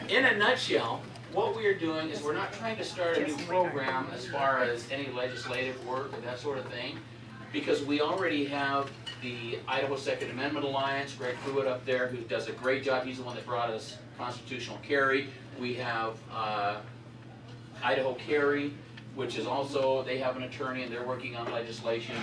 In a nutshell, what we are doing is we're not trying to start a new program as far as any legislative work or that sort of thing, because we already have the Idaho Second Amendment Alliance, Greg Pruitt up there, who does a great job. He's the one that brought us constitutional carry. We have Idaho Carry, which is also, they have an attorney and they're working on legislation.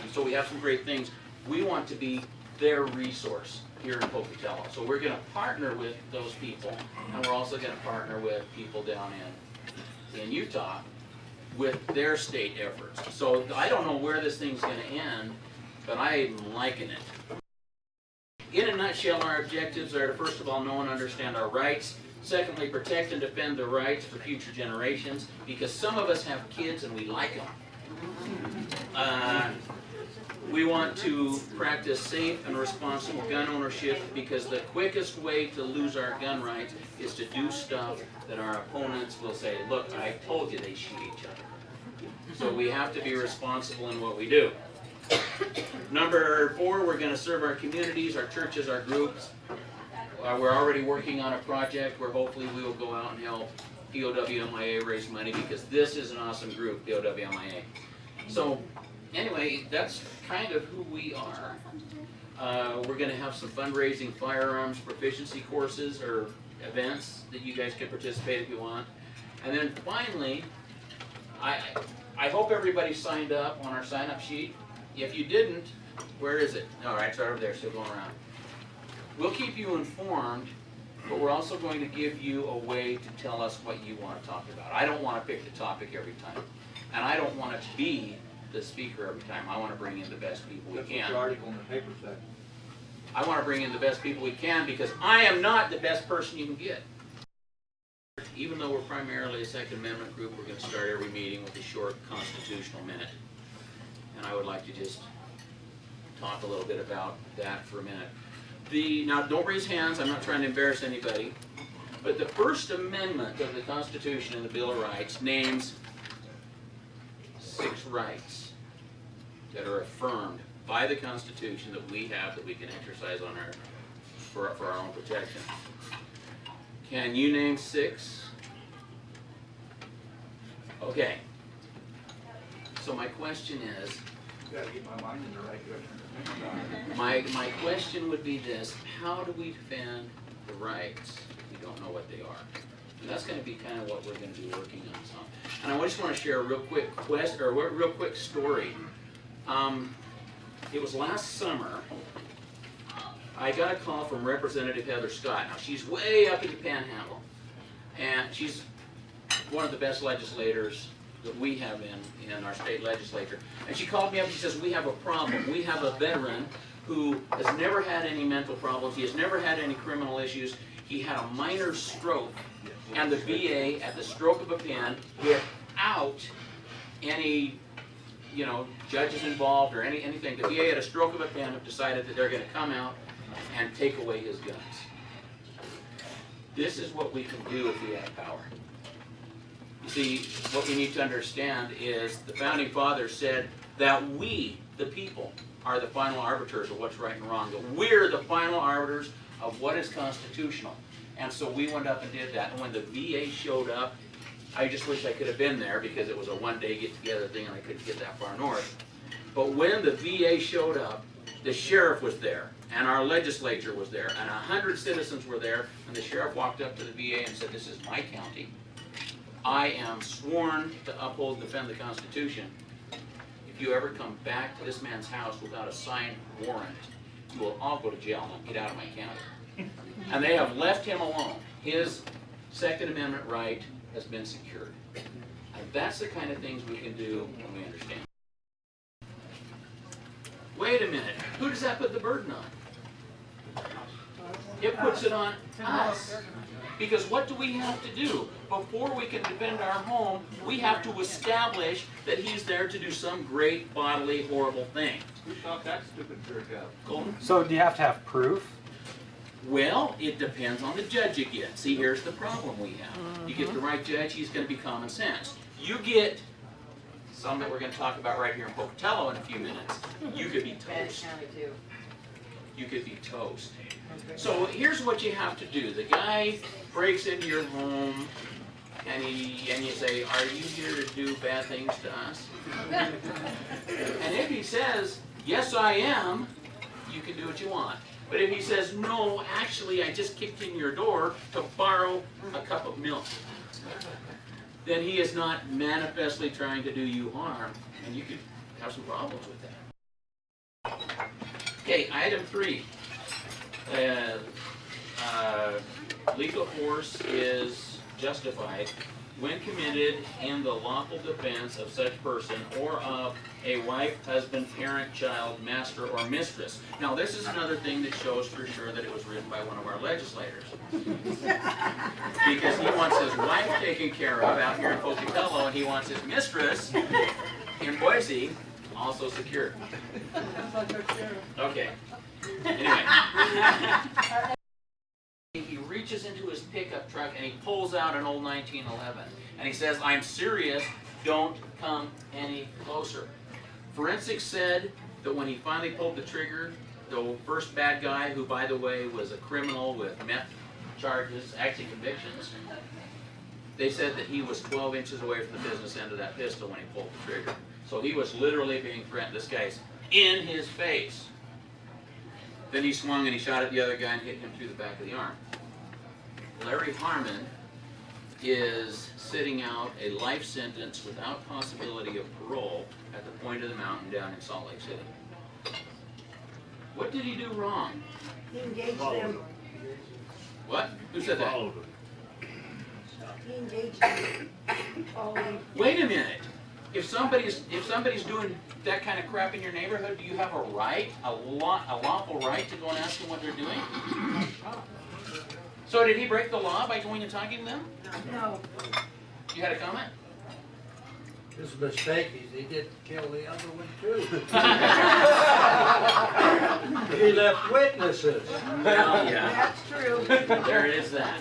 And so we have some great things. We want to be their resource here in Pocatello. So we're going to partner with those people, and we're also going to partner with people down in Utah with their state efforts. So I don't know where this thing's going to end, but I'm liking it. In a nutshell, our objectives are to first of all know and understand our rights. Secondly, protect and defend the rights for future generations, because some of us have kids and we like them. We want to practice safe and responsible gun ownership, because the quickest way to lose our gun rights is to do stuff that our opponents will say, look, I told you they shoot each other. So we have to be responsible in what we do. Number 4, we're going to serve our communities, our churches, our groups. We're already working on a project where hopefully we will go out and help POWMIA raise money, because this is an awesome group, POWMIA. So anyway, that's kind of who we are. We're going to have some fundraising firearms proficiency courses or events that you guys can participate if you want. And then finally, I hope everybody signed up on our sign-up sheet. If you didn't, where is it? All right, it's right over there, still going around. We'll keep you informed, but we're also going to give you a way to tell us what you want to talk about. I don't want to pick the topic every time, and I don't want to be the speaker every time. I want to bring in the best people we can. That's what your article in the paper said. I want to bring in the best people we can, because I am not the best person you can get. Even though we're primarily a Second Amendment group, we're going to start every meeting with a short constitutional minute. And I would like to just talk a little bit about that for a minute. Now, don't raise hands, I'm not trying to embarrass anybody, but the First Amendment of the Constitution and the Bill of Rights names 6 rights that are affirmed by the Constitution that we have, that we can exercise on for our own protection. Can you name 6? Okay. So my question is, You gotta get my mind in the right direction. my question would be this: how do we defend the rights if we don't know what they are? And that's going to be kind of what we're going to be working on. So, and I just want to share a real quick real quick story. It was last summer. I got a call from Representative Heather Scott. Now she's way up in the Panhandle, and she's one of the best legislators that we have in our state legislature. And she called me up and she says, we have a problem. We have a veteran who has never had any mental problems. He has never had any criminal issues. He had a minor stroke, and the VA, at the stroke of a pen, without any judges involved or anything, the VA at a stroke of a pen have decided that they're going to come out and take away his guns. This is what we can do if we have power. You see, what we need to understand is the Founding Fathers said that we, the people, are the final arbiters of what's right and wrong. That we're the final arbiters of what is constitutional. And so we went up and did that. And when the VA showed up, I just wish I could have been there, because it was a one-day get-together thing and I couldn't get that far north. But when the VA showed up, the sheriff was there, and our legislature was there, and 100 citizens were there, and the sheriff walked up to the VA and said, this is my county. I am sworn to uphold and defend the Constitution. If you ever come back to this man's house without a signed warrant, you will all go to jail and get out of my county. And they have left him alone. His Second Amendment right has been secured. And that's the kind of things we can do when we understand. Wait a minute. Who does that put the burden on? It puts it on us. Because what do we have to do? Before we can defend our home, we have to establish that he's there to do some great bodily horrible thing. Who thought that stupid jerk out? Colton? So do you have to have proof? Well, it depends on the judge you get. See, here's the problem we have. You get the right judge, he's going to be common sense. You get some that we're going to talk about right here in Pocatello in a few minutes, you could be toast. you could be toast. So here's what you have to do. The guy breaks into your home, and you say, "Are you here to do bad things to us?" And if he says, "Yes, I am," you can do what you want. But if he says, "No, actually, I just kicked in your door to borrow a cup of milk," then he is not manifestly trying to do you harm, and you could have some problems with that. Okay, item 3. Legal force is justified when committed in the lawful defense of such person or of a wife, husband, parent, child, master, or mistress. Now, this is another thing that shows for sure that it was written by one of our legislators. Because he wants his wife taken care of out here in Pocatello, and he wants his mistress in Boise also secured. Okay. Anyway. He reaches into his pickup truck and he pulls out an old 1911. And he says, "I'm serious, don't come any closer." Forensics said that when he finally pulled the trigger, the first bad guy, who by the way was a criminal with meth charges, actually convictions, they said that he was 12 inches away from the business end of that pistol when he pulled the trigger. So he was literally being threatened. This guy's in his face. Then he swung and he shot at the other guy and hit him through the back of the arm. Larry Harmon is sitting out a life sentence without possibility of parole at the point of the mountain down in Salt Lake City. What did he do wrong? He engaged them. What? Who said that? He engaged them. Wait a minute. If somebody's doing that kind of crap in your neighborhood, do you have a right, a lawful right to go and ask them what they're doing? So did he break the law by going and talking to them? No. You had a comment? His mistake is he didn't kill the other one too. He left witnesses. Well, yeah. That's true. There is that.